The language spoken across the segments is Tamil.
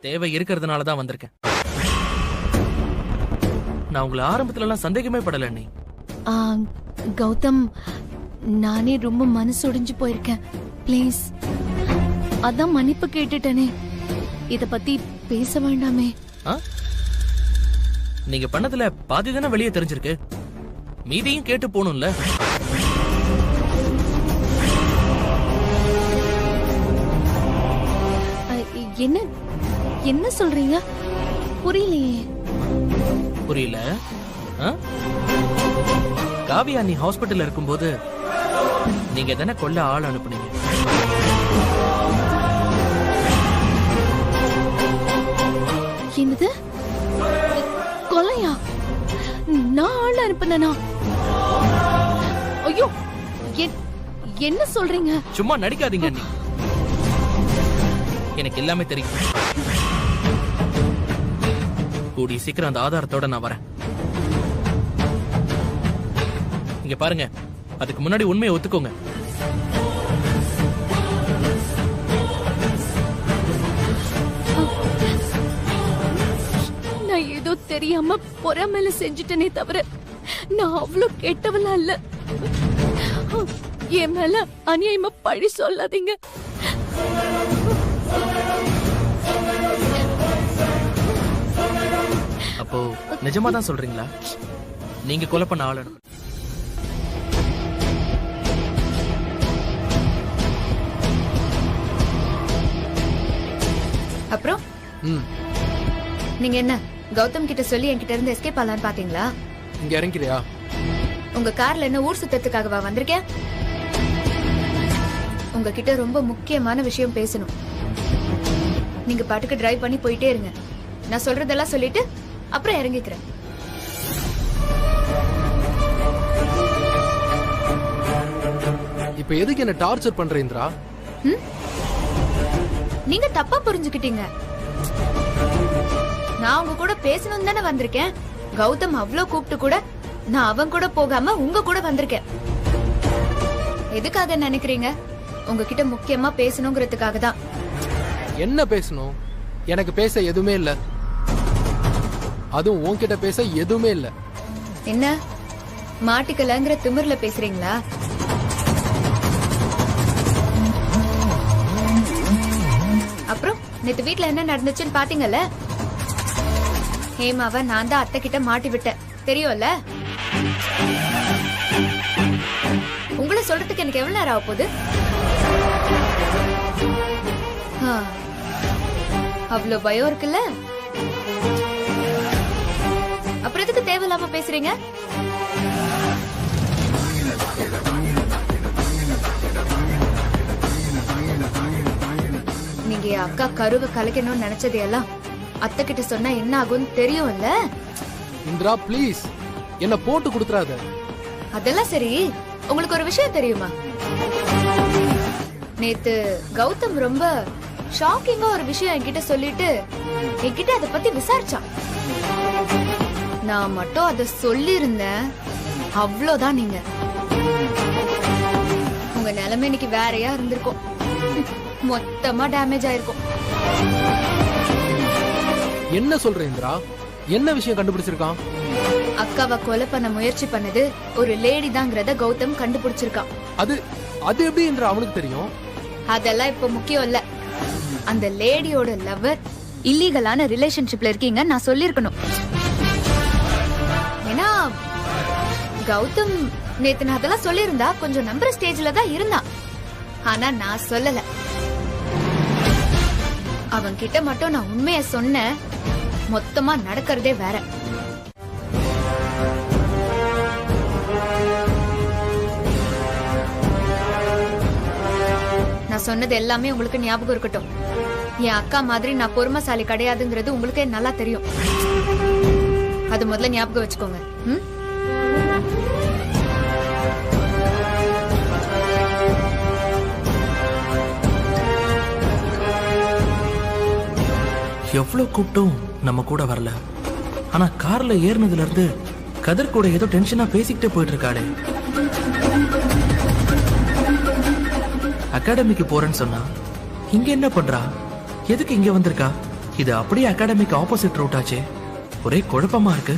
தேவை இருக்கிறதுனால தான் வந்திருக்கேன். நான் உங்களை ஆரம்பத்துல எல்லாம் சந்தேகமே படல அண்ணி. கௌதம், நானே ரொம்ப மனசு உடைஞ்சு போயிருக்கேன். ப்ளீஸ், அதான் மன்னிப்பு கேட்டுட்டேனே. இத பத்தி பேச வேண்டாமே. நீங்க பண்ணதுல பாதி தானே வெளியே தெரிஞ்சிருக்கு. மீதியும் கேட்டு போகணும்ல. என்ன என்ன சொல்றீங்க? புரியலையே. புரியல? காவியா நீ ஹாஸ்பிட்டல்ல இருக்கும்போது நீங்க தானே கொல்ல ஆள் அனுப்புனீங்க. என்னது? கொலையா? நான் ஆள் அனுப்புனா? ஐயோ, என்ன சொல்றீங்க? சும்மா நடிக்காதீங்க அண்ணி. எனக்கு எல்லாமே தெரியும். கூடி சீக்கிரம் அந்த ஆதாரத்தோட நான் வரேன். இங்க பாருங்க, அதுக்கு முன்னாடி உண்மையை ஒத்துக்கோங்க. நான் ஏதோ தெரியாம பொறாமையில செஞ்சுட்டேனே தவிர நான் அவ்வளவு கெட்டவளா இல்ல. என் மேல அநியாயமா பழி சொல்லாதீங்க. அப்போ நிஜமா தான் சொல்றீங்களா? நீங்க கொலை பண்ண ஆள் அனுப்பு. அப்புறம் நீங்க என்ன கௌதம் கிட்ட சொல்லி என்கிட்ட இருந்து எஸ்கேப் ஆகலான்னு பாத்தீங்களா? இங்க இறங்கிறியா? உங்க கார்ல என்ன ஊர் சுத்தத்துக்காகவா வந்திருக்கேன்? உங்ககிட்ட ரொம்ப முக்கியமான விஷயம் பேசணும். நீங்க பாட்டுக்கு டிரைவ் பண்ணி போயிட்டே இருங்க. நான் சொல்றதெல்லாம் சொல்லிட்டு அப்புறம் இறங்கிக்கிறேன். இப்ப எதுக்கு என்ன டார்ச்சர் பண்ற இந்திரா? நீங்க தப்பா புரிஞ்சுக்கிட்டீங்க. நான் உங்க கூட பேசணும் தானே வந்திருக்கேன். கௌதம் அவ்வளவு கூப்பிட்டு கூட நான் அவன் கூட போகாம உங்க கூட வந்திருக்கேன். எதுக்காக நினைக்கிறீங்க? உங்ககிட்ட முக்கியமா பேசணுங்கிறதுக்காக தான். என்ன பேசணும்? எனக்கு பேச எதுவுமே இல்ல. அதுவும் உன்கிட்ட பேச எதுவுமே இல்ல. என்ன மாட்டிக்கலங்கிற திமிர்ல பேசுறீங்களா? அப்புறம் நேத்து வீட்ல என்ன நடந்துச்சுன்னு பாத்தீங்கல்ல? ஹேமாவை நான் தான் அத்தை கிட்ட மாட்டி விட்டேன், தெரியும்ல? உங்களை சொல்றதுக்கு எனக்கு எவ்வளவு நேரம் ஆக போகுது? அவ்வளவு பயம் இருக்குல்ல? அப்புறம் எதுக்கு தேவையில்லாம பேசுறீங்க? நீங்க அக்கா கருவை கலைக்கணும்னு நினைச்சது எல்லாம் அத்தை கிட்ட சொன்னா என்ன ஆகும்னு தெரியும்ல? இந்திரா ப்ளீஸ் என்ன போட்டு கொடுத்துறாத. அதெல்லாம் சரி, உங்களுக்கு ஒரு விஷயம் தெரியுமா? நேத்து கௌதம் ரொம்ப ஷாக்கிங்கா ஒரு விஷயம் என்கிட்ட சொல்லிட்டு என்கிட்ட அதை பத்தி விசாரிச்சான். நான் மட்டும் அதை சொல்லி இருந்தேன், அவ்வளவுதான். நீங்க உங்க நிலைமை இன்னைக்கு வேறையா இருந்திருக்கும். மொத்தமா டேமேஜ் ஆயிருக்கும். என்ன சொல்ற இந்திரா? என்ன விஷயம் கண்டுபிடிச்சிருக்கான்? அக்காவை கொலை பண்ண முயற்சி பண்ணது ஒரு லேடி தாங்கிறத கௌதம் கண்டுபிடிச்சிருக்கான். அது அது எப்படி இந்திரா அவனுக்கு தெரியும்? அதெல்லாம் இப்ப முக்கியம் இல்ல. அந்த லேடியோட லவர் இல்லீகலான ரிலேஷன்ஷிப்ல இருக்கீங்க நான் சொல்லிருக்கணும். ஏன்னா கௌதம் நேத்து நான் அதெல்லாம் சொல்லியிருந்தா கொஞ்சம் நம்புற ஸ்டேஜ்ல தான் இருந்தான். ஆனா நான் சொல்லல. அவன் கிட்ட மட்டும் நான் உண்மைய சொன்னேன். மொத்தமா நடக்கிறதே வேற. நான் சொன்னது எல்லாமே உங்களுக்கு ஞாபகம் இருக்கட்டும். என் அக்கா மாதிரி நான் பொறுமைசாலி கிடையாதுங்கிறது உங்களுக்கே நல்லா தெரியும். அது முதல்ல ஞாபகம் வச்சுக்கோங்க. எவ்வளவு கூப்பிட்டும் நம்ம கூட வரல. ஆனா கார்ல ஏறினதுல இருந்து கதிர் கூட ஏதோ டென்ஷனா பேசிக்கிட்டே போயிட்டு இருக்காளே. அகாடமிக்கு போறேன்னு சொன்னா இங்க என்ன பண்றா? எதுக்கு இங்க வந்திருக்கா? இது அப்படியே அகாடமிக் ஆப்போசிட் ரூட் ஆச்சே. ஒரே குழப்பமா இருக்கு.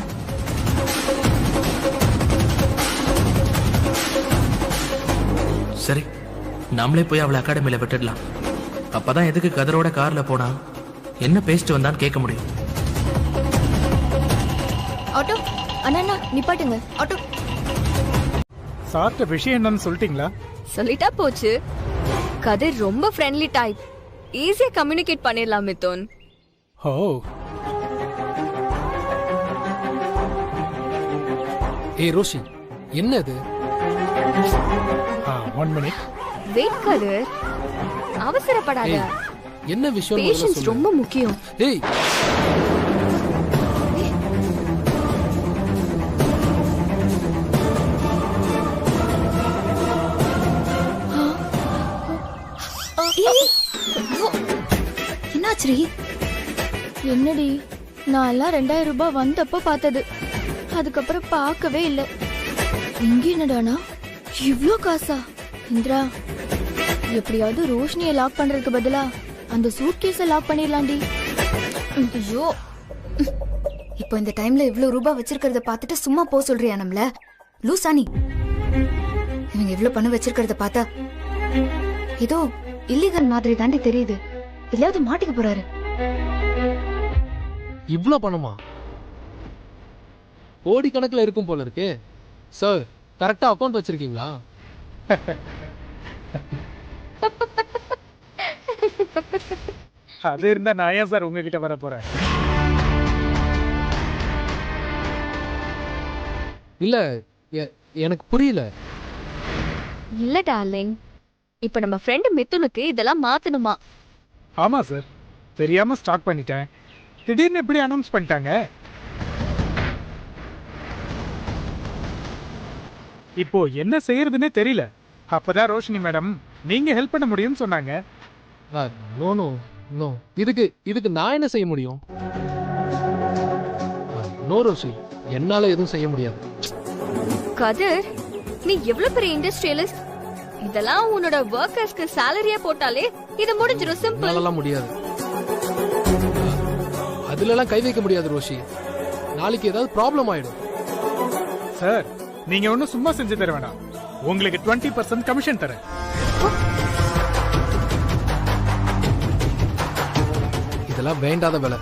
சரி, நாமளே போய் அவளை அகாடமியில விட்டுடலாம். அப்பதான் எதுக்கு கதரோட கார்ல போனா என்ன பேசிட்டு வந்தான்னு கேட்க முடியும். ஆட்டோ அண்ணா நிப்பாட்டுங்க. ஆட்டோ சார்ட்ட விஷயம் என்னன்னு சொல்லிட்டீங்களா? சொல்லிட்டா போச்சு. கதிர் ரொம்ப ஃப்ரெண்ட்லி டைப். ஈஸியா கம்யூனிகேட் பண்ணிடலாம் மிதுன். ஓ, ஏய் ரோஷி, என்ன இது? 1 மினிட். வெயிட் கதிர், அவசரப்படாத. ஏய், என்ன விஷயம் பேஷன்ஸ் ரொம்ப முக்கியம். ஏய் என்னாச்சு? என்னடி, நான் எல்லாம் 2000 ரூபாய் வந்தப்ப பார்த்தது, அதுக்கப்புறம் பார்க்கவே இல்ல. இங்க என்னடானா இவ்ளோ காசா? இந்திரா, எப்படியாவது ரோஷினியை லாக் பண்றதுக்கு பதிலா அந்த சூட் கேஸ லாக் பண்ணிடலாண்டி. ஐயோ, இப்போ இந்த டைம்ல இவ்ளோ ரூபாய் வச்சிருக்கிறத பார்த்துட்டு சும்மா போ சொல்றியா நம்மள? லூசானி, இவங்க இவ்ளோ பணம் வச்சிருக்கிறத பார்த்தா ஏதோ இல்லீகல் மாதிரி தாண்டி தெரியுது. எதையாவது மாட்டிக்க போறாரு. இவ்ளோ பணமா? கோடி கணக்குல இருக்கும் போல இருக்கே. சார், கரெக்டா அக்கவுண்ட் வச்சிருக்கீங்களா? அது இருந்தா நான் ஏன் சார் உங்ககிட்ட வர போறேன்? இல்ல, எனக்கு புரியல. இல்ல டார்லிங், இப்ப நம்ம ஃப்ரெண்ட் மிதுனுக்கு இதெல்லாம் மாத்தணுமா? ஆமா சார், தெரியாம ஸ்டாக் பண்ணிட்டேன். திடீர்னு எப்படி அனௌன்ஸ் பண்ணிட்டாங்க? இப்போ என்ன செய்யறதுன்னே தெரியல. அப்பதான் ரோஷினி மேடம் நீங்க ஹெல்ப் பண்ண முடியும்னு சொன்னாங்க. நோ நோ நோ, இதுக்கு நான் என்ன செய்ய முடியும்? நோ ரோஷி, என்னால எதுவும் செய்ய முடியாது. கதிர், நீ எவ்வளவு பெரிய இண்டஸ்ட்ரியலிஸ்ட். இதெல்லாம் உன்னோட வர்க்கர்ஸ்க்கு சாலரியா போட்டாலே இது முடிஞ்சிரும். சிம்பிள். என்னாலலாம் முடியாது. அதுலலாம் கை வைக்க முடியாது ரோஷி. நாளைக்கு ஏதாவது ப்ராப்ளம் ஆயிடும். சார், நீங்க ஒன்னும் சும்மா செஞ்சு தர வேணாம். உங்களுக்கு 20% கமிஷன் தரேன். இதெல்லாம் வேண்டாத வேலை,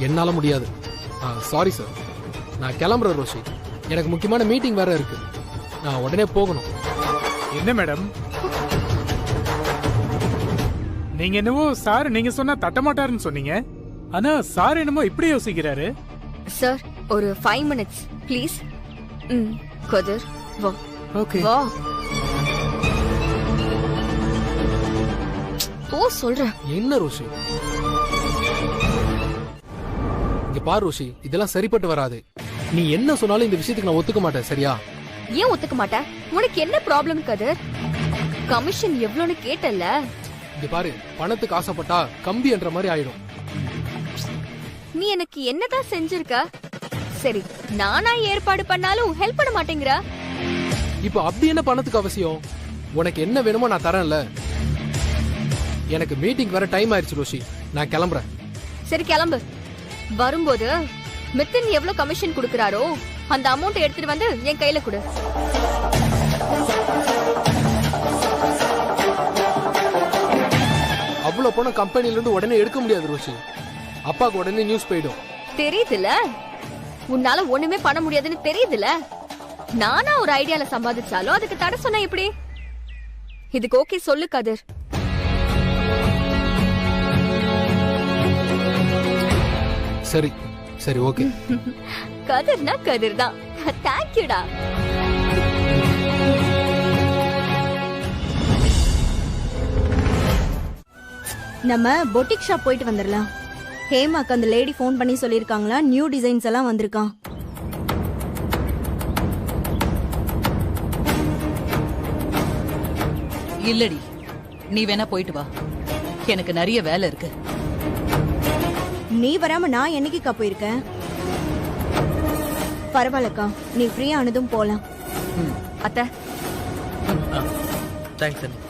என்னால முடியாது. சாரி சார், நான் கிளம்புறேன் ரோஷி. எனக்கு முக்கியமான மீட்டிங் வேற இருக்கு. நான் உடனே போகணும். என்ன மேடம், நீங்க என்னவோ சார் நீங்க சொன்னா தட்டமாட்டாருன்னு சொன்னீங்க. ஆனா சார் என்னமோ இப்படி யோசிக்கிறாரு. சார், ஒரு 5 minutes ப்ளீஸ். கதிர் வா. ஓகே. வா போ சொல்றேன். என்ன ரோஷி? இங்க பாரு ரோஷி, இதெல்லாம் சரிப்பட்டு வராது. நீ என்ன சொன்னாலும் இந்த விஷயத்துக்கு நான் ஒத்துக்க மாட்டேன், சரியா? ஏன் ஒத்துக்க மாட்டேன்? உனக்கு என்ன ப்ராப்ளம் கதிர்? கமிஷன் எவ்வளவுன்னு கேட்டல. இங்க பாரு, பணத்துக்கு ஆசைப்பட்டா கம்பி என்ற மாதிரி ஆயிடும். நீ எனக்கு என்னதான் செஞ்சிருக்க? சரி, நானா ஏற்பாடு பண்ணாலும் ஹெல்ப் பண்ண மாட்டேங்கிற. இப்போ அப்படி என்ன பணத்துக்கு அவசியம்? உனக்கு என்ன வேணுமோ நான் தரேன்ல. எனக்கு மீட்டிங் வர டைம் ஆயிடுச்சு ரோஷி, நான் கிளம்புறேன். சரி கிளம்பு. வரும்போது மித்தன் எவ்வளவு கமிஷன் கொடுக்கறாரோ அந்த அமௌண்ட் எடுத்துட்டு வந்து என் கையில கொடு. அவ்வளவு பணம் கம்பெனில இருந்து உடனே எடுக்க முடியாது ரோஷி. அப்பாக்கு உடனே நியூஸ் போயிடும். தெரியுதுல, உன்னால ஒண்ணுமே பண்ண முடியாதுன்னு தெரியுதுல. நானா ஒரு ஐடியால சம்பாதிச்சாலும் அதுக்கு தடை சொன்னா எப்படி? இதுக்கு ஓகே சொல்லு கதிர். சரி சரி, ஓகே. கதிர்னா கதிர் தான். தேங்க்யூடா. நம்ம பொட்டிக் ஷாப் போயிட்டு வந்துடலாம். ஹேமாக்கு அந்த லேடி ஃபோன் பண்ணி சொல்லியிருக்காங்களா, நியூ டிசைன்ஸ் எல்லாம் வந்திருக்கான். இல்லடி, நீ வேணா போயிட்டு வா, எனக்கு நிறைய வேலை இருக்கு. நீ வராம நான் என்னைக்குக்கா போயிருக்கேன்? பரவாயில்லக்கா, நீ ஃப்ரீயா ஆனதும் போலாம். அத்தை, தேங்க்ஸ்.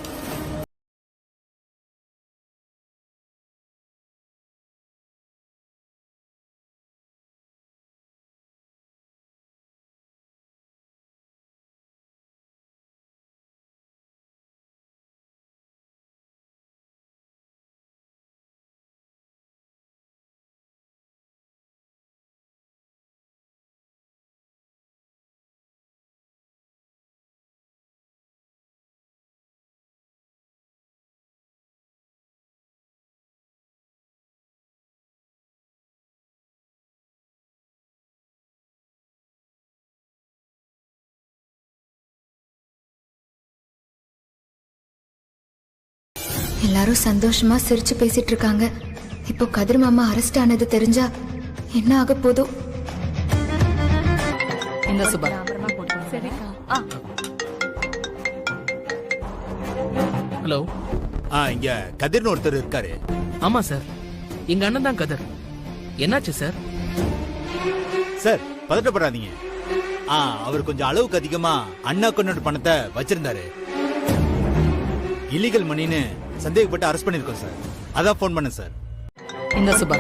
எல்லாரும் சந்தோஷமா சிரிச்சு பேசிட்டு இருக்காங்க. இப்போ கதிர் மாமா அரெஸ்ட் ஆனது தெரிஞ்சா என்ன ஆக போதோ? இந்த சுபா ஹலோ. இங்க கதிர்னு ஒருத்தர் இருக்காரு. ஆமா சார், எங்க அண்ணன் தான் கதிர். என்னாச்சு சார்? சார் பதட்டப்படாதீங்க. அவர் கொஞ்சம் அளவுக்கு அதிகமா அண்ணா கொண்டு பணத்தை வச்சிருந்தாரு. இல்லீகல் மணின்னு சந்தேகப்பட்டு அரெஸ்ட் பண்ணிருக்கோம் சார். அதான் போன் பண்ணேன் சார். இந்த சுபா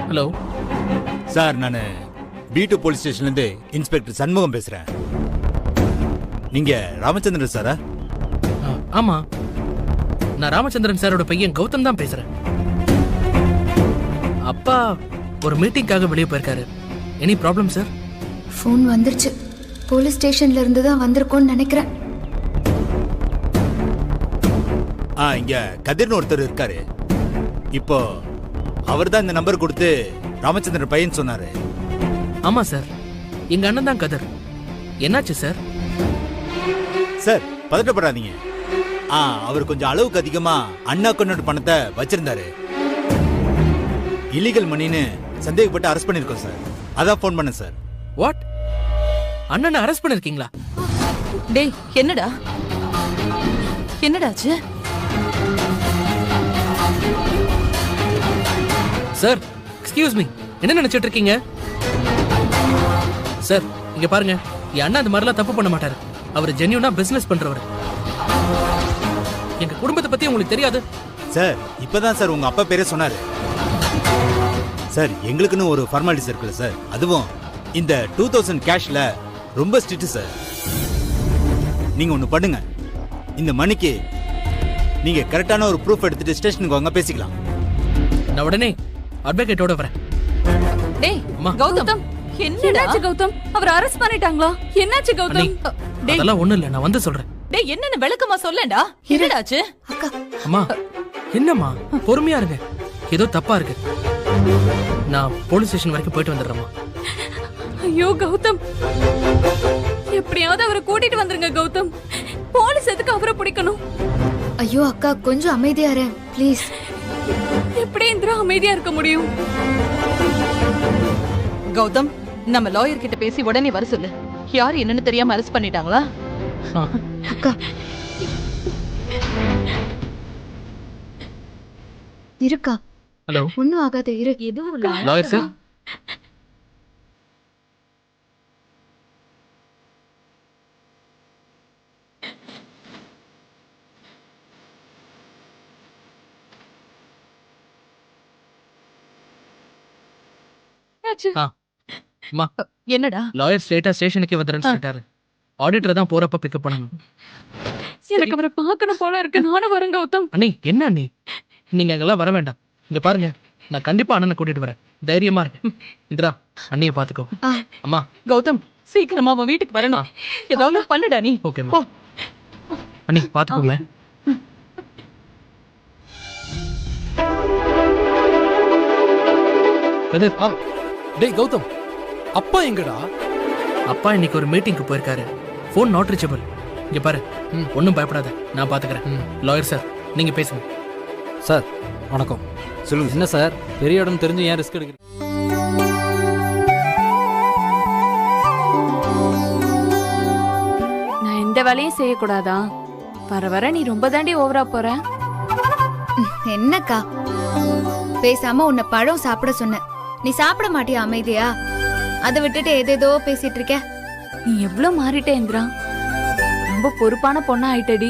ஹலோ சார், நான் B2 போலீஸ் ஸ்டேஷன்ல இருந்து இன்ஸ்பெக்டர் சண்முகம் பேசுறேன். நீங்க ராமச்சந்திரன் சாரா? ஆமா, நான் ராமச்சந்திரன் சாரோட பையன் கௌதம் தான் பேசுறேன். அப்பா ஒரு மீட்டிங்காக வெளியே போயிருக்காரு. Any problem sir? ஃபோன் வந்துருச்சு. போலீஸ் ஸ்டேஷன்ல இருந்து தான் வந்திருக்கோன்னு நினைக்கிறேன். இங்க கதிர்னு ஒருத்தர் இருக்காரு. இப்போ அவர் தான் இந்த நம்பர் கொடுத்து ராமச்சந்திரன் பையன் சொன்னாரு. ஆமா சார், எங்க அண்ணன் தான் கதிர். என்னாச்சு சார்? சார் பதட்டப்படாதீங்க. அவர் கொஞ்சம் அளவுக்கு அதிகமா அண்ணா கொண்டு பணத்தை வச்சிருந்தாரு. இல்லீகல் மணின்னு சந்தேகப்பட்டு அரெஸ்ட் பண்ணிருக்கோம் சார். அதான் போன் பண்ணேன் சார். வாட்? அண்ணனை அரெஸ்ட் பண்ணிருக்கீங்களா? டேய், என்னடா என்னடாச்சு? சார் எக்ஸ்கியூஸ் மீ, என்ன நினைச்சிட்டு இருக்கீங்க? சார் இங்க பாருங்க, என் அண்ணா அந்த மாதிரிலாம் தப்பு பண்ண மாட்டாரு. அவர் ஜென்யூனா பிசினஸ் பண்றவர். எங்க குடும்பத்தை பத்தி உங்களுக்கு தெரியாது சார்? இப்பதான் சார் உங்க அப்பா பேரே சொன்னாரு. சார் எங்களுக்குன்னு ஒரு ஃபார்மாலிட்டிஸ் இருக்குல்ல சார். அதுவும் இந்த 2000 கேஷ்ல ரொம்ப ஸ்ட்ரிக்ட் சார். நீங்க ஒண்ணு பண்ணுங்க, இந்த மணிக்கு நீங்க கரெக்டான ஒரு ப்ரூஃப் எடுத்துட்டு ஸ்டேஷனுக்கு வாங்க, பேசிக்கலாம். நான் உடனே அட்வொகேட்டோட வரேன். டேய் அம்மா. கௌதம், என்னடாச்சு கௌதம்? அவர் அரெஸ்ட் பண்ணிட்டாங்களா? என்னாச்சு அண்ணி, கௌதம்? டேய் அதெல்லாம் ஒண்ணும் இல்ல, நான் வந்து சொல்றேன். டேய், என்னன்னு விளக்கமா சொல்லடா. என்னடாச்சு? அம்மா என்னம்மா, பொறுமையா இருங்க. ஏதோ தப்பா இருக்கு. நான் போலீஸ் ஸ்டேஷன் வரைக்கும் போயிட்டு வந்துடுறேம்மா. ஐயோ கௌதம், எப்படியாவது அவரை கூட்டிட்டு வந்துருங்க கௌதம். போலீஸ் எதுக்கு அவரை பிடிக்கணும்? ஐயோ அக்கா, கொஞ்சம் அமைதியா இரு ப்ளீஸ். எப்படி இந்திரா அமைதியா இருக்க முடியும்? கௌதம், நம்ம லாயர் கிட்ட பேசி உடனே வர சொல்லு. யார் என்னன்னு தெரியாம அரெஸ்ட் பண்ணிட்டாங்களா? அக்கா இருக்கா? ஹலோ, ஒன்னும் ஆகாது, இரு. எதுவும் லாயர் சார். அம்மா, என்னடா? லாயர் ஸ்ட்ரெயிட்டா ஸ்டேஷனுக்கு வந்துறேன்னு சொல்லிட்டாரு. ஆடிட்டர் தான் போறப்ப பிக்கப் பண்ணணும். எனக்கு அவரை பார்க்கணும் போல இருக்கு. நானும் வரேன் கௌதம். அண்ணி என்ன அண்ணி, நீங்க அங்கெல்லாம் வர வேண்டாம். இங்க பாருங்க, நான் கண்டிப்பா அண்ணனை கூட்டிட்டு வரேன். தைரியமா இருக்கு. இந்திரா, அண்ணியை பாத்துக்கோ. அம்மா. கௌதம், சீக்கிரமா அவன் வீட்டுக்கு வரணும். ஏதாவது பண்ணுடா நீ. ஓகேம்மா. அண்ணி பாத்துக்கோங்க. கதிர், டேய் கௌதம், அப்பா எங்கடா? அப்பா இன்னைக்கு ஒரு மீட்டிங்க்கு போயிருக்காரு. Phone not reachable. இங்க பாரு, ஒன்றும் பயப்படாத, நான் பாத்துக்கிறேன். லாயர் சார், நீங்க பேசுங்க. சார் வணக்கம். சொல்லுங்க. என்ன சார், பெரிய இடம் தெரிஞ்சு ஏன் ரிஸ்க் எடுக்கிறீங்க? நான் எந்த வேலையும் செய்யக்கூடாதா? வர வர நீ ரொம்ப தாண்டி ஓவரா போற. என்னக்கா, பேசாம உன்னை பழம் சாப்பிட சொன்ன, நீ சாப்பிட மாட்டியா அமைதியா? அதை விட்டுட்டு ஏதேதோ பேசிட்டு இருக்க. நீ எவ்வளவு மாறிட்ட இந்திரா. ரொம்ப பொறுப்பான பொண்ணா ஆயிட்டடி.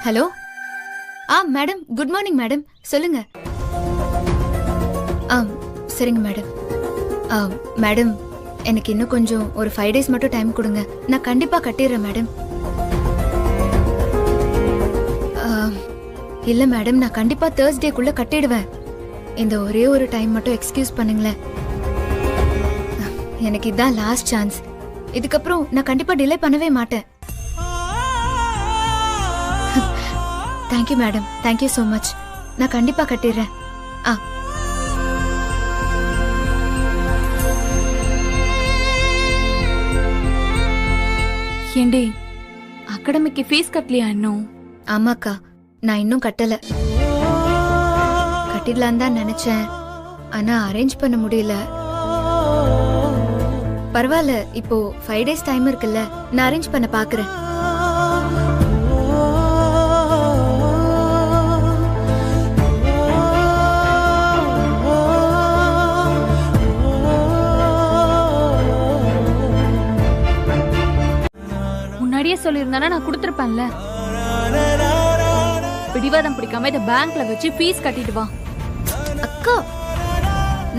Hello. Madam, good morning madam. சொல்லுங்க. சரிங்க மேடம். மேடம், எனக்கு இன்னும் கொஞ்சம் ஒரு 5 days மட்டும் டைம் கொடுங்க. நான் கண்டிப்பா கட்டிடுறேன் மேடம். இல்ல மேடம், நான் கண்டிப்பா Thursdayக்குள்ள கட்டிடுவேன். இந்த ஒரே ஒரு டைம் மட்டும் எக்ஸ்கியூஸ் பண்ணுங்களேன். எனக்கு இதான் லாஸ்ட் சான்ஸ். இதுக்கப்புறம் நான் கண்டிப்பா டிலே பண்ணவே மாட்டேன். Thank you madam, thank you so much. நான் கண்டிப்பா கட்டிடுறேன். ஆ. ஏண்டி அகாடமிக்கு ஃபீஸ் கட்டலையா இன்னும்? ஆமாக்கா, நான் இன்னும் கட்டல. கட்டிடலாம் தான் நினைச்சேன், ஆனா அரேஞ்ச் பண்ண முடியல. பரவாயில்ல, இப்போ 5 days டைம் இருக்குல்ல, நான் அரேஞ்ச் பண்ண பாக்குறேன். முன்னாடியே சொல்லியிருந்தானா நான் கொடுத்துருப்பேன்ல. பிடிவாதம் பிடிக்காம இதை பேங்க்ல வச்சு ஃபீஸ் கட்டிட்டு வா. அக்கா,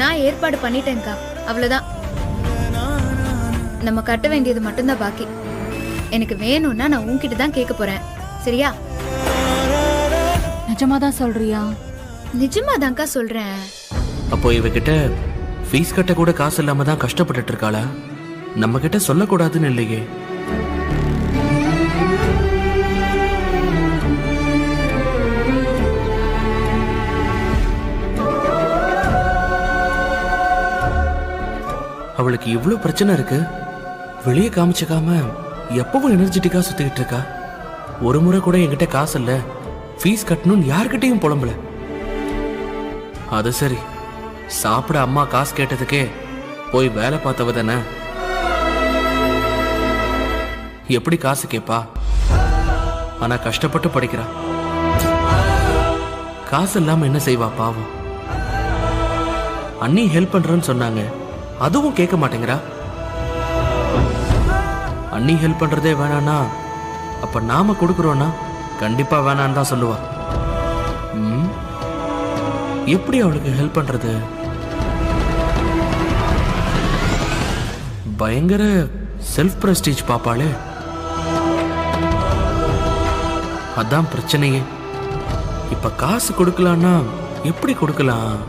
நான் ஏற்பாடு பண்ணிட்டேன்க்கா, அவ்வளவுதான். நம்ம கட்ட வேண்டியது மட்டும்தான் பாக்கி. எனக்கு வேணும்னா நான் உன்கிட்ட தான் கேட்க போறேன், சரியா? நிஜமாதான் சொல்றியா? நிஜமாதான்க்கா சொல்றேன். அப்போ இவகிட்ட ஃபீஸ் கட்ட கூட காசு இல்லாம தான் கஷ்டப்பட்டுட்டு இருக்காளா? நம்ம கிட்ட சொல்லக்கூடாதுன்னு இல்லையே. அவளுக்கு இவ்ளோ பிரச்சனை இருக்கு, வெளியே காமிச்சுக்காம எப்பவும் எனர்ஜெட்டிக்கா சுத்திக்கிட்டு இருக்கா. ஒரு முறை கூட என்கிட்ட காசு இல்ல, ஃபீஸ் கட்டணும்னு யார்கிட்டயும் புலம்பல. அது சரி, சாப்பிட அம்மா காசு கேட்டதுக்கே போய் வேலை பார்த்தவ தானே, எப்படி காசு கேப்பா? ஆனா கஷ்டப்பட்டு படிக்கிறா. காசு இல்லாம என்ன செய்வா பாவம். அண்ணி ஹெல்ப் பண்றேன்னு சொன்னாங்க, அதுவும் கேட்க மாட்டேங்கிறா. அண்ணி ஹெல்ப் பண்றதே வேணான்னா அப்ப நாம கொடுக்கறோம்னா கண்டிப்பா வேணான்னு தான் சொல்லுவா. எப்படி அவளுக்கு ஹெல்ப் பண்றது? பயங்கர செல்ஃப் பிரஸ்டீஜ் பாப்பாளே, அதான் பிரச்சனையே. இப்ப காசு கொடுக்கலான்னா எப்படி கொடுக்கலாம்?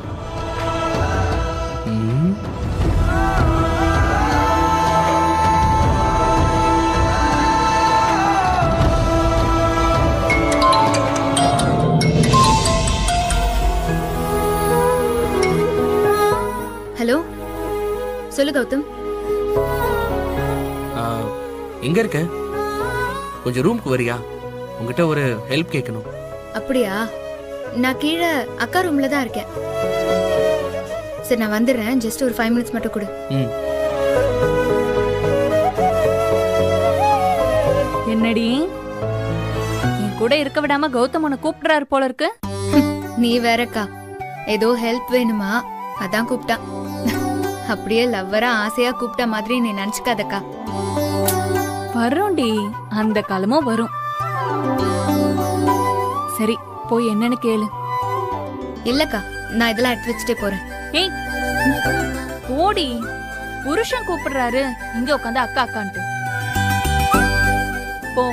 ஹலோ, சொல்லு கௌதம். எங்க இருக்க? கொஞ்சம் ரூம்க்கு வரியா? உங்ககிட்ட ஒரு ஹெல்ப் கேட்கணும். அப்படியா? நான் கீழே அக்கா ரூம்ல தான் இருக்கேன். சரி, நான் வந்துடுறேன். ஜஸ்ட் ஒரு 5 minutes மட்டும் கொடு. என்னடி என் கூட இருக்க விடாம கௌதம் உன்னை கூப்பிடுறாரு போல இருக்கு. நீ வேறக்கா, ஏதோ ஹெல்ப் வேணுமா அதான் கூப்பிட்டான். அப்படியே லவ்வரா ஆசையா கூப்பிட்ட மாதிரி நீ நினைச்சுக்காதக்கா. வரும்டி, அந்த காலமும் வரும். சரி, போய் என்னன்னு கேளு. இல்லக்கா, நான் இதெல்லாம் எடுத்து வச்சுட்டே போறேன். ஏய் போடி, புருஷன் கூப்பிடுறாரு, இங்க உட்காந்து அக்கா அக்கான்ட்டு போ.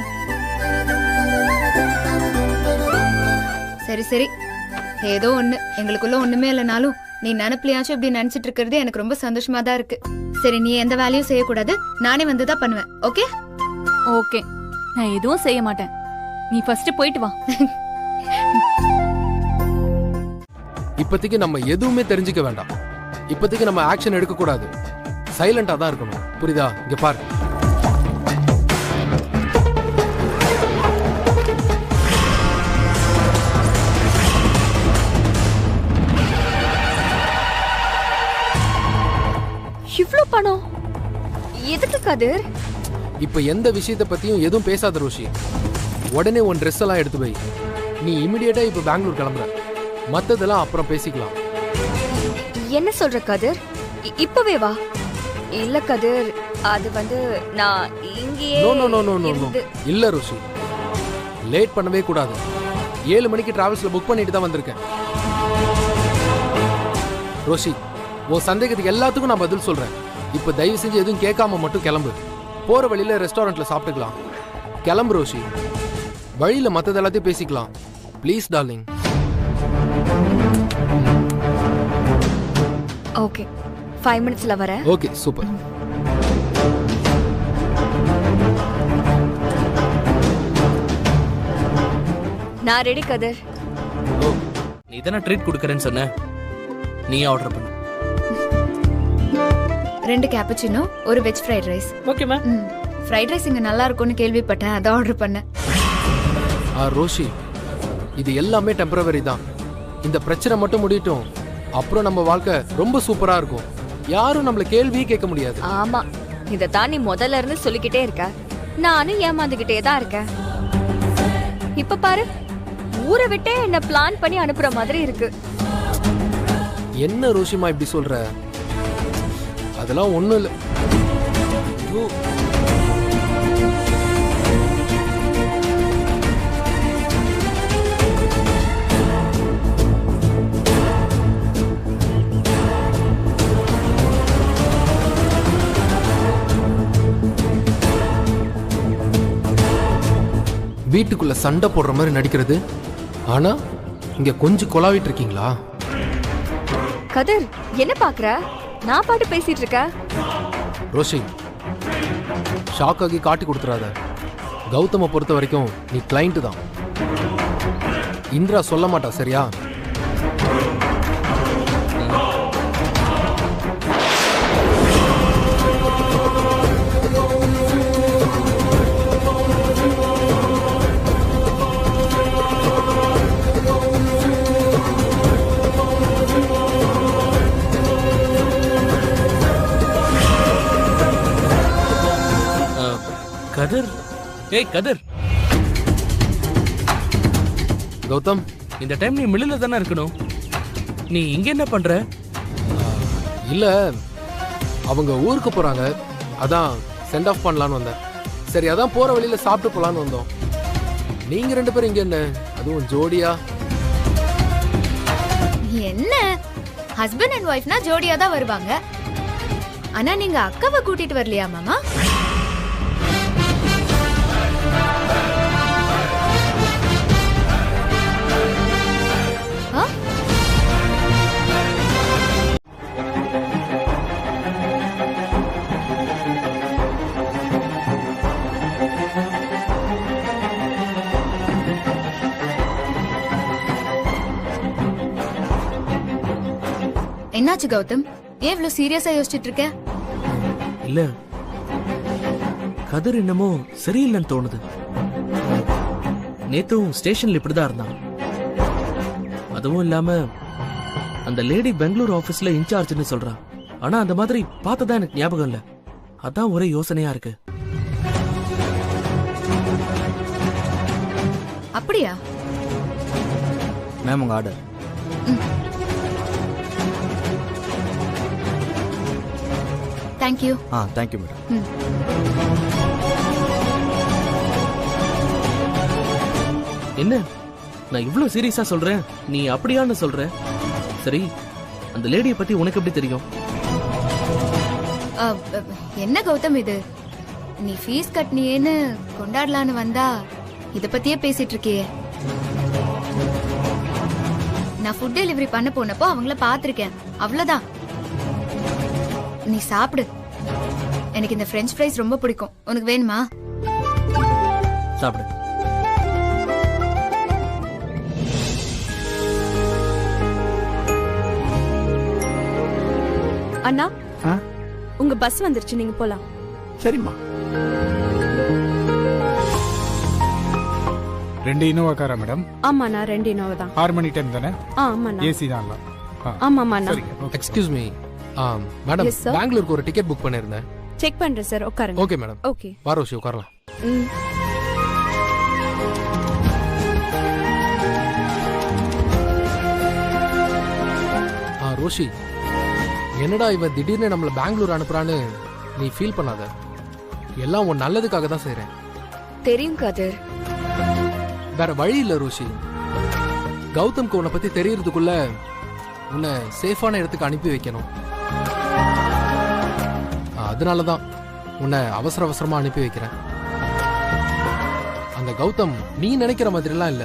சரி சரி, ஏதோ ஒண்ணு. எங்களுக்குள்ள ஒண்ணுமே இல்லைனாலும் நீ நினைப்பிலையாச்சும் இப்படி நினைச்சிட்டு இருக்கிறது எனக்கு ரொம்ப சந்தோஷமா தான் இருக்கு. சரி, நீ எந்த வேலையும் செய்யக்கூடாது, நானே வந்துதான் பண்ணுவேன். ஓகே ஓகே, நான் எதுவும் செய்ய மாட்டேன். நீ ஃபர்ஸ்ட் போயிட்டு வா. இப்போதைக்கு நம்ம எதுவுமே தெரிஞ்சுக்க வேண்டாம். இப்போதைக்கு நம்ம ஆக்ஷன் எடுக்க கூடாது, சைலண்டா தான் இருக்கணும். புரியுதா? இங்க பாரு. இவ்ளோ பணம் எதுக்கு கதிர்? இப்ப எந்த விஷயத்தை பத்தியும் எதுவும் பேசாத ரோஷி. உடனே உன் ட்ரெஸ் எல்லாம் எடுத்து போய் நீ இமிடியேட்டா இப்ப பெங்களூர் கிளம்புற. மத்ததெல்லாம் அப்புறம் பேசிக்கலாம். என்ன சொல்ற கதிர்? இப்பவே வா. இல்ல கதிர், அது நான் இங்கேயே no no no no no no இல்ல ரோஷி, லேட் பண்ணவே கூடாது. 7 மணிக்கு டிராவல்ஸ்ல புக் பண்ணிட்டு தான் வந்திருக்கேன். ரோஷி, உன் சந்தேகத்துக்கு எல்லாத்துக்கும் நான் பதில் சொல்றேன். இப்ப தயவு செஞ்சு எதுவும் கேட்காம மட்டும் கிளம்பு. போற வழியில ரெஸ்டாரண்ட்ல சாப்பிட்டுக்கலாம். கிளம்பு ரோஷி, வழியில மத்தது எல்லாத்தையும் பேசிக்கலாம். Please darling. ஓகே, 5 minutesல வரேன். Okay, super. நான் ரெடி கதிர். நீ தானே ட்ரீட் கொடுக்கறேன்னு சொன்ன, நீ ஆர்டர் பண்ணு. 2 கேப்பச்சினோ, ஒரு வெஜ் ஃப்ரைட் ரைஸ். ஓகேமா. ஃப்ரைட் ரைஸ் இங்க நல்லா இருக்கும்னு கேள்விப்பட்டேன், அதை ஆர்டர் பண்ணேன். ரோஷி, இது எல்லாமே டெம்பரவரி தான். இந்த பிரச்சனை மட்டும் முடியட்டும், அப்புறம் நம்ம வாழ்க்கை ரொம்ப சூப்பரா இருக்கும். யாரும் நம்மள கேள்வியே கேட்க முடியாது. ஆமா, இதத்தான் நீ முதல்ல இருந்து சொல்லிக்கிட்டே இருக்க. நானும் ஏமாந்துகிட்டே தான் இருக்கேன். இப்ப பாரு, ஊரை விட்டே என்ன பிளான் பண்ணி அனுப்புற மாதிரி இருக்கு. என்ன ரோஷிமா இப்படி சொல்ற? அதெல்லாம் ஒண்ணும் இல்ல. ஐயோ. வீட்டுக்குள்ள சண்டை போடுற மாதிரி நடிக்கிறது, ஆனா இங்க கொஞ்சம் கொலாவிட்டு இருக்கீங்களா? கதிர், என்ன பாக்குற? நான் பாட்டு பேசிட்டு இருக்க. ரோஷி, ஷாக் ஆகி காட்டி கொடுத்துறாத. கௌதமை பொறுத்த வரைக்கும் நீ கிளைண்ட் தான். இந்திரா சொல்ல மாட்டா, சரியா? கதிர், ஏய் கதிர். கௌதம், இந்த டைம் நீ மில்லுல தானே இருக்கணும். நீ இங்க என்ன பண்ற? இல்ல, அவங்க ஊருக்கு போறாங்க, அதான் சென்ட் ஆஃப் பண்ணலான்னு வந்தேன். சரி, அதான் போற வழியில சாப்பிட்டு போலான்னு வந்தோம். நீங்க 2 பேரும் இங்க என்ன, அதுவும் ஜோடியா? என்ன ஹஸ்பண்ட் அண்ட் ஒய்ஃப்னா ஜோடியா தான் வருவாங்க. ஆனா நீங்க அக்காவை கூட்டிட்டு வரலையா மாமா? என்னாச்சு கௌதம், ஏன் இவ்வளவு சீரியஸா யோசிச்சுட்டு இருக்க? இல்ல, கதிர் என்னமோ சரியில்லைன்னு தோணுது. நேத்தும் ஸ்டேஷன்ல இப்படிதான் இருந்தான். அதுவும் இல்லாம அந்த லேடி பெங்களூர் ஆபீஸ்ல இன்சார்ஜ்னு சொல்றா. ஆனா அந்த மாதிரி பார்த்ததா எனக்கு ஞாபகம் இல்ல. அதான் ஒரே யோசனையா இருக்கு. அப்படியா? மேம், உங்க ஆர்டர். தேங்க்யூ. Thank you madam. என்ன, நான் இவ்வளவு சீரியஸா சொல்றேன், நீ அப்படியான்னு சொல்ற? சரி, அந்த லேடியை பத்தி உனக்கு எப்படி தெரியும்? என்ன கௌதம் இது, நீ ஃபீஸ் கட்டினியேன்னு கொண்டாடலான்னு வந்தா இத பத்தியே பேசிட்டு இருக்கியே. நான் ஃபுட் டெலிவரி பண்ண போனப்போ அவங்கள பாத்திருக்கேன், அவ்வளவுதான். நீ சாப்பிடு. எனக்கு இந்த பிரெஞ்ச் ஃப்ரைஸ் ரொம்ப பிடிக்கும். உனக்கு வேணுமா? சாப்பிடு. அண்ணா, உங்க பஸ் வந்துருச்சு, நீங்க போலாம். சரிம்மா. 2 இனோவா காரா மேடம்? ஆமாண்ணா, 2 இனோவா தான். 6 மணி டைம் தானே? ஆமாண்ணா. ஏசி தான். ஆமாண்ணா. எக்ஸ்கியூஸ் மீ மேடம், பெங்களூருக்கு ஒரு டிக்கெட் புக் பண்ணிருந்தேன். செக் பண்றேன் சார், உட்காருங்க. Okay madam. ஓகே, வா ரோஷி, உட்காரலாம். ரோஷி, என்னடா இவன் திடீர்னு நம்மள பெங்களூர் அனுப்புறான்னு நீ ஃபீல் பண்ணாத. எல்லாம் உன் நல்லதுக்காக தான் செய்றேன். தெரியும் கதிர். வேற வழி இல்ல ரோஷி. கௌதம்க்கு உன்னை பத்தி தெரியறதுக்குள்ள உன்னை சேஃபான இடத்துக்கு அனுப்பி வைக்கணும். அதனாலதான் உன்னை அவசர அவசரமா அனுப்பி வைக்கிறேன். அந்த கௌதம் நீ நினைக்கிற மாதிரிலாம் இல்ல.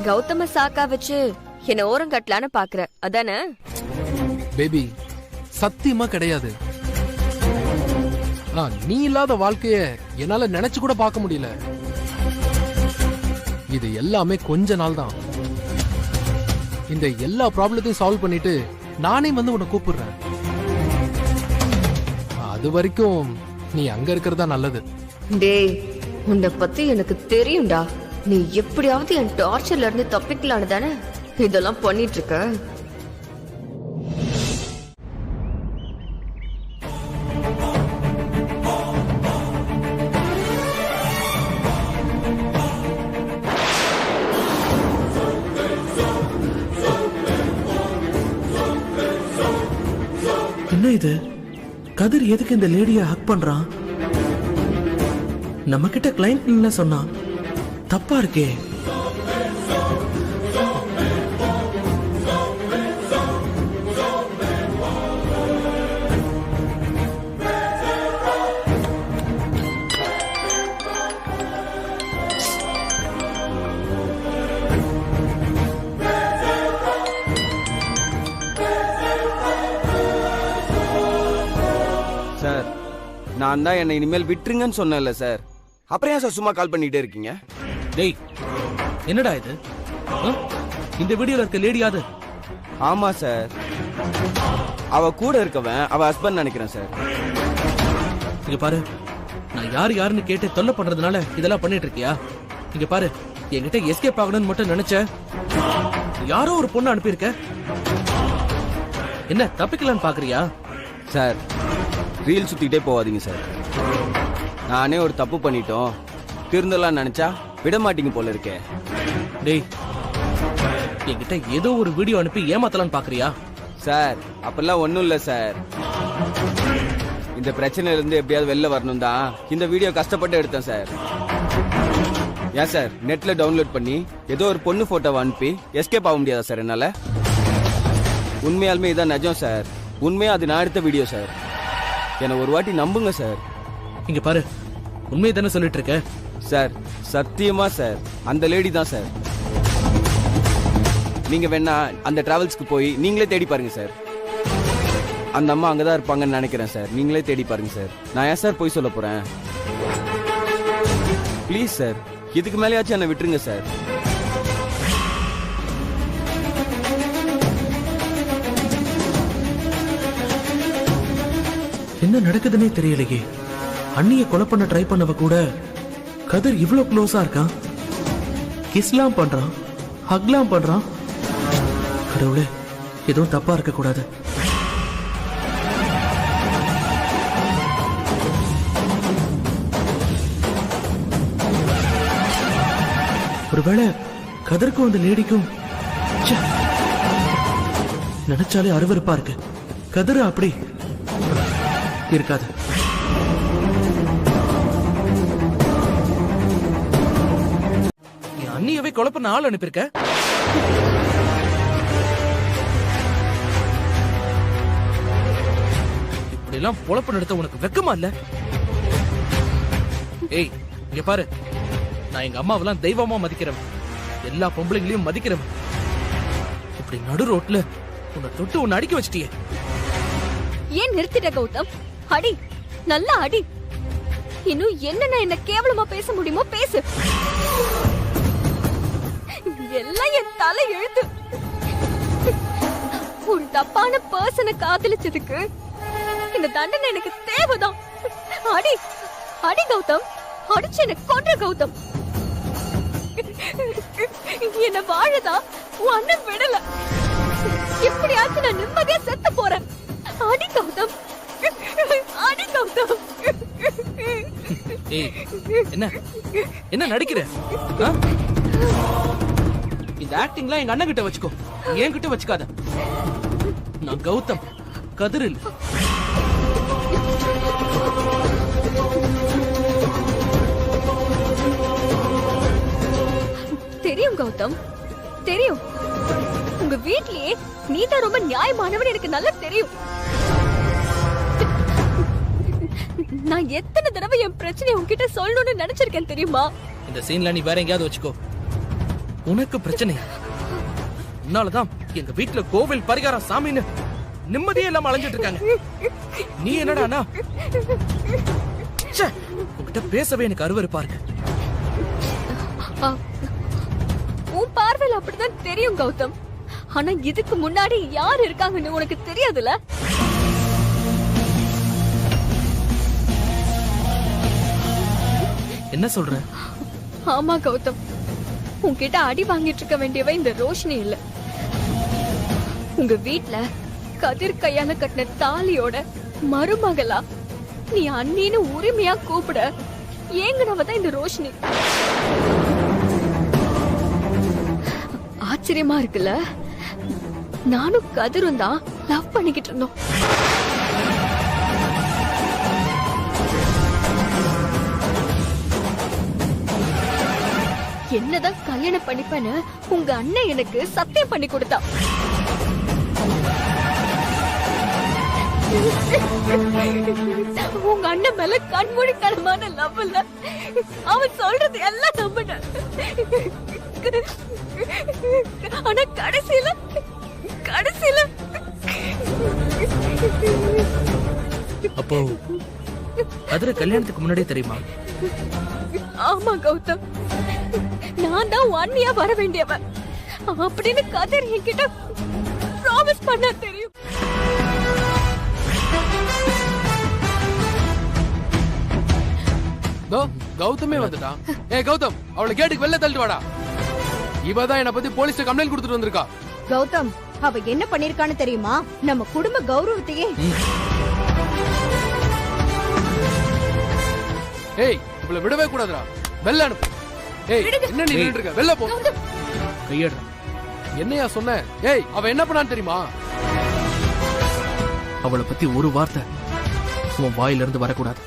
கௌதம சாக்கா வச்சு என்ன ஓரம் கட்டலான்னு பாக்குற, அதானே? பேபி, சத்தியமா கிடையாது. நீ இல்லாத வாழ்க்கைய என்னால நினைச்சு கூட பார்க்க முடியல. இது எல்லாமே கொஞ்ச நாள் தான். இந்த எல்லா ப்ராப்ளத்தையும் சால்வ் பண்ணிட்டு நானே வந்து உன்னை கூப்பிடுறேன். அது வரைக்கும் நீ அங்க இருக்கிறதா நல்லது. டேய், உன்னை பத்தி எனக்கு தெரியும்டா. நீ எப்படியாவது என் டார்ச்சர்ல இருந்து தப்பிக்கலான்னு தானே இதெல்லாம் பண்ணிட்டு இருக்க. என்ன இது? கதிர் எதுக்கு இந்த லேடியை ஹக் பண்றான்? நம்ம கிட்ட கிளைண்ட் சொன்னா தப்பா இருக்கே. சார், நான் தான் என்னை இனிமேல் விட்டுருங்கன்னு சொன்னேன்ல சார். அப்புறம் ஏன் சார் சும்மா கால் பண்ணிட்டே இருக்கீங்க? டேய், என்னடா இது? இந்த வீடியோல இருக்க லேடி யாரு? ஆமா சார், அவ கூட இருக்கவன் அவ ஹஸ்பண்ட் நினைக்கிறேன் சார். இங்க பாரு, நான் யாருன்னு கேட்டு தொல்லை பண்றதுனால இதெல்லாம் பண்ணிட்டு இருக்கியா? இங்க பாரு, என்கிட்ட எஸ்கேப் ஆகணும்னு மட்டும் நினைச்ச, யாரோ ஒரு பொண்ணு அனுப்பியிருக்க. என்ன தப்பிக்கலான்னு பாக்குறியா? சார், ரீல் சுத்திட்டே போவாதீங்க சார். நானே ஒரு தப்பு பண்ணிட்டோம், திருந்தலாம் நினைச்சா விட மாட்டீங்க போல இருக்கே. டேய், என்கிட்ட ஏதோ ஒரு வீடியோ அனுப்பி ஏமாத்தலான்னு பாக்குறியா? சார், அப்பெல்லாம் ஒண்ணும் இல்ல சார். இந்த பிரச்சனையில இருந்து எப்படியாவது வெளில வரணும் தான் இந்த வீடியோ கஷ்டப்பட்டு எடுத்தேன் சார். ஏன் சார், நெட்ல டவுன்லோட் பண்ணி ஏதோ ஒரு பொண்ணு போட்டோவை அனுப்பி எஸ்கேப் ஆக முடியாதா சார் என்னால? உண்மையாலுமே இதான் நிஜம் சார். உண்மையா அது நான் எடுத்த வீடியோ சார். என்னை ஒரு வாட்டி நம்புங்க சார். இங்க பாரு, உண்மையை தானே சொல்லிட்டு இருக்க? சார், சத்தியமா சார், அந்த லேடி தான் சார். நீங்க வேணா அந்த டிராவல்ஸ்க்கு போய் நீங்களே தேடி பாருங்க சார். அந்த அம்மா அங்கதான் இருப்பாங்கன்னு நினைக்கிறேன் சார். நீங்களே தேடி பாருங்க சார். நான் ஏன் சார் போய் சொல்ல போறேன்? ப்ளீஸ் சார், இதுக்கு மேலேயாச்சும் என்னை விட்டுருங்க சார். என்ன நடக்குதுன்னே தெரியலையே. அண்ணிய கொலை பண்ண ட்ரை பண்ணவ கூட கதிர் இவ்வளவு க்ளோஸா இருக்கான். கிஸ்லாம் பண்றான், ஹக்லாம் பண்றான். கடவுளே, எதுவும் தப்பா இருக்க கூடாது. ஒருவேளை கதிர்க்கும் அந்த லேடிக்கும் நினைச்சாலே அருவருப்பா இருக்கு. கதிர் அப்படி இருக்காது. அண்ணியவே கொலை பண்ண ஆள் அனுப்பியிருக்க. இப்படி எல்லாம் பொழப்பு நடத்த உனக்கு வெக்கமா இல்ல? ஏய், இங்க பாரு, நான் எங்க அம்மாவெல்லாம் தெய்வமா மதிக்கிறவன், எல்லா பொம்பளைங்களையும் மதிக்கிறவன். இப்படி நடு ரோட்ல உன்னை தொட்டு உன்னை அடிக்க வச்சிட்டியே. ஏன் நிறுத்திட்ட கௌதம்? அடி, நல்லா அடி. இன்னும் என்னென்ன என்ன கேவலமா பேச முடியுமோ பேசு. எல்லாம் என் தலை எழுத்து. ஒரு தப்பான பர்சனை காதலிச்சதுக்கு இந்த தண்டனை எனக்கு தேவைதான். அடி, அடி கௌதம், அடிச்சு என்ன கொன்ற கௌதம். என்ன வாழதா உன் அண்ணன் விடல. எப்படியாச்சும் நான் நிம்மதியா செத்து போறேன். அடி கௌதம், அடி கௌதம். ஏய், என்ன என்ன நடிக்கிற? இந்த ஆக்டிங்லாம் எங்க அண்ணன் கிட்ட வச்சுக்கோ, என் கிட்ட வச்சுக்காத. நான் கௌதம், கதிரில். தெரியும் கௌதம், தெரியும். உங்க வீட்லயே நீதான் ரொம்ப நியாயமானவன் எனக்கு நல்லா தெரியும். நான் எத்தனை தடவை என் பிரச்சனை உன்கிட்ட சொல்லணும்னு நினைச்சிருக்கேன் தெரியுமா? இந்த சீன்ல நீ வேற எங்கேயாவது வச்சுக்கோ. உனக்கு பிரச்சனை. உன்னாலதான் எங்க வீட்டுல கோவில் பரிகார சாமின்னு நிம்மதியே இல்லாம அலைஞ்சிட்டு இருக்காங்க. நீ என்னடா உன்கிட்ட பேசவே எனக்கு அருவருப்பா இருக்கு. உன் பார்வையில் அப்படிதான் தெரியும் கௌதம். ஆனா இதுக்கு முன்னாடி யார் இருக்காங்கன்னு உனக்கு தெரியாதுல? என்ன சொல்ற? ஆமா கௌதம், உன்கிட்ட அடி வாங்கிட்டு இருக்க வேண்டியவ இந்த ரோஷினி இல்ல. உங்க வீட்ல கதிர் கையால கட்டின தாலியோட மருமகளா நீ அண்ணின்னு உரிமையா கூப்பிட ஏங்குனவதான் இந்த ரோஷினி. ஆச்சரியமா இருக்குல்ல? நானும் கதிரும் தான் லவ் பண்ணிக்கிட்டு இருந்தோம். என்னதான் கல்யாணம் பண்ணிப்பேன்னு உங்க அண்ணன் எனக்கு சத்தியம் பண்ணி கொடுத்தா. உங்க அண்ணன் மேல கண்மூடித்தனமான லவ் இல்ல, அவன் சொல்றது எல்லாம் நம்பின. ஆனா கடைசியில அப்போ கதிர கல்யாணத்துக்கு முன்னாடியே தெரியுமா? ஆமா கௌதம், நான் தான் 1 year வர வேண்டியவன் அப்படின்னு கதிர் என்கிட்ட ப்ராமிஸ் பண்ண தெரியும். கௌதமே வந்துட்டான். கௌதம், அவளை கேட்டுக்கு வெளில தள்ளிட்டு வாடா. இவதான் என்ன பத்தி போலீஸ்ல கம்ப்ளைண்ட் கொடுத்துட்டு வந்திருக்கா. கௌதம், அவ என்ன பண்ணிருக்கான்னு தெரியுமா? நம்ம குடும்ப கௌரவத்தையே. இவளை விடவே கூடாதுடா. வெளில அனுப்பு. என்ன நீ நின்னுட்டு இருக்க? வெளில போ. கையேடுறா. என்னையா சொன்ன? அவ என்ன பண்ணான்னு தெரியுமா? அவளை பத்தி ஒரு வார்த்தை உன் வாயில இருந்து வரக்கூடாது.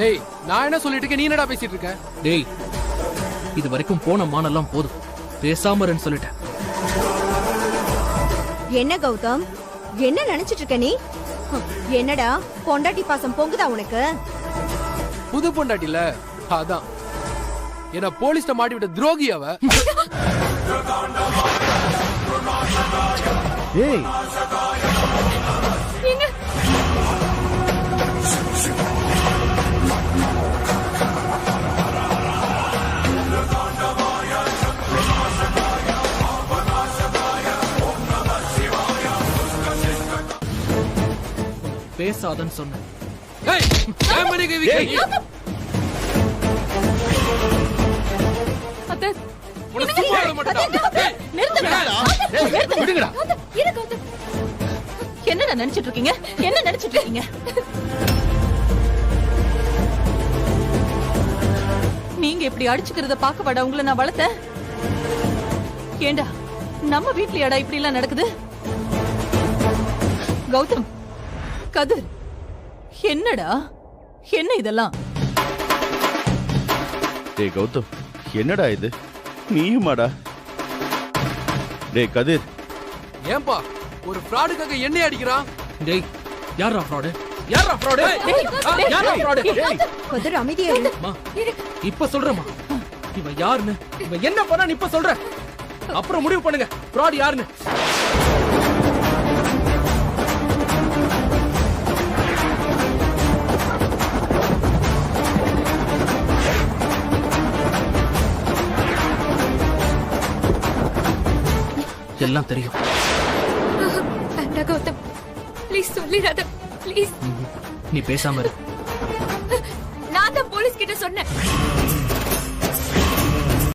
டேய், நான் என்ன சொல்லிட்டு இருக்கேன், நீ என்னடா பேசிட்டு இருக்க? டேய், இது வரைக்கும் போன மானெல்லாம் போதும், பேசாம இருன்னு சொல்லிட்டேன். என்ன கௌதம், என்ன நினைச்சிட்டு இருக்க நீ? என்னடா பொண்டாட்டி பாசம் பொங்குதா உனக்கு? புது பொண்டாட்டில அதான் என்ன போலீஸ்ட மாட்டி விட்ட துரோகி அவ. ஏய், பேசாதன்னு சொன்னேன். என்ன நினைச்சிட்டு இருக்கீங்க? என்ன நினைச்சிட்டு இருக்கீங்க? நீங்க இப்படி அடிச்சுக்கிறத பாக்க வாடா உங்களை நான் வளர்த்தேன். ஏண்டா நம்ம வீட்லயாடா இப்படி எல்லாம் நடக்குது? கௌதம், கதிர், என்னடா என்ன இதெல்லாம்? டேய் கௌதம், என்னடா இது? நீயுமாடா? டேய் கதிர், ஏன்பா ஒரு ஃப்ராடுக்காக என்னைய அடிக்கிறான்? டேய், யாரா ஃப்ராடு? யாரா ஃப்ராடு? யாரா ஃப்ராடு? கதிர் அமைதியா இரு. இப்ப சொல்றேம்மா, இவன் யாருன்னு, இவன் என்ன பண்ணான்னு இப்ப சொல்றேன். அப்புறம் முடிவு பண்ணுங்க ஃப்ராடு யாருன்னு. எல்லாம் தெரியும். கௌதம், ப்ளீஸ் சொல்லிடாத, ப்ளீஸ். நீ பேசாம இரு. நான் தான் போலீஸ் கிட்ட சொன்னேன்.